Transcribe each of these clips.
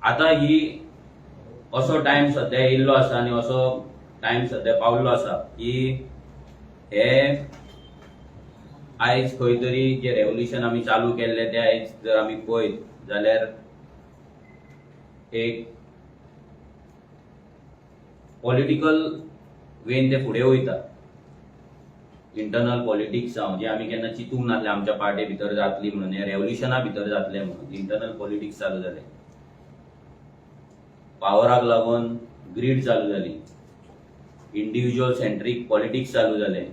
आता ही असो टाइम सध्या येयल्लो आसा आणि असो टाइम सध्या पावल्लो आसा की हे आयज खंय तरी जे रेव्होल्युशन आमी चालू केल्ले ते आयज जर आमी पळयत जाल्यार एक पॉलिटिकल वेन ते फुडें वयता. इंटरनल पॉलिटिक्स जावं जे आमी केन्ना चिंतूंक नासले आमच्या पार्टी भितर जातली म्हणून, हे रेव्होल्युशना भितर जातले म्हणून इंटरनल पॉलिटिक्स चालू जाले. पावराक लागून ग्रीड चालू जाली, इंडिव्हिज्युअल सेंट्रीक पॉलिटिक्स चालू जाले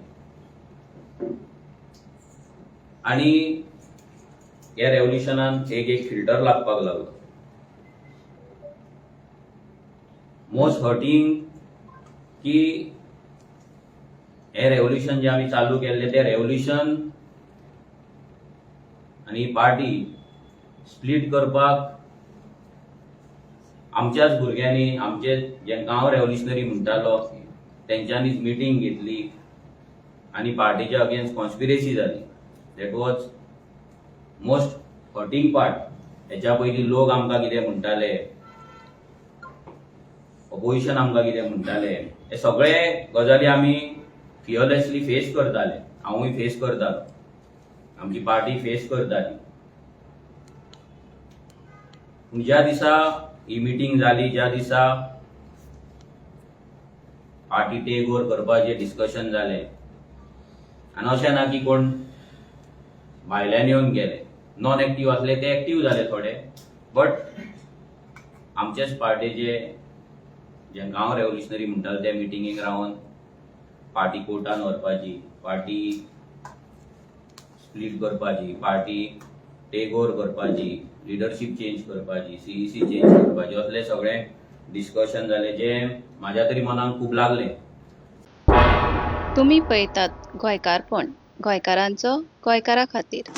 आणि या रेव्होल्युशनान एक फिल्टर लागपाक लागलो. मोस्ट हर्टिंग की हे रेव्होल्युशन जे आमी चालू केल्ले ते रेव्होल्युशन आणि पार्टी स्प्लिट करपाक आमच्याच भुरग्यांनी, आमचे जे गांव रेव्होल्युशनरी म्हणटालो तेंच्यांनीच मिटींग घेतली आणि पार्टीच्या अगेन्स्ट कॉन्स्पिरेसी जाली. That was most hurting part. हेच्या पयलीं लोक आमकां कितें म्हणटाले, ऑपोजिशन आमकां कितें म्हणटाले, हे सगळे गजाली आमी फियरलेसली फेस करताले. हांवूय फेस करतालो, आमची पार्टी फेस करताली. पूण ज्या दिसा ही मिटींग जाली, ज्या दिसा पार्टी टेक ओव्हर करपाचें डिस्कशन जालें आनी अशें ना की कोण भायल्यान येवन गेले, नॉन एक्टीव आसले ते एक्टीव जाले थोडे, बट आमचेच पार्टीचे जे गांव रेव्होल्युशनरी म्हणटाले ते मिटिंगेक रावन पार्टी कोर्टान व्हरपाची, पार्टी स्प्लिट करपाची, पार्टी टेक ओव्हर करपाची, लिडरशीप चेंज करपाची, सीईसी चेंज करपाची, असले सगळे डिस्कशन जाले जे म्हाज्या तरी मनाक खूब लागले. तुम्ही पळयतात गोंयकारपण, गोंयकारांचो गोंयकारा खातीर.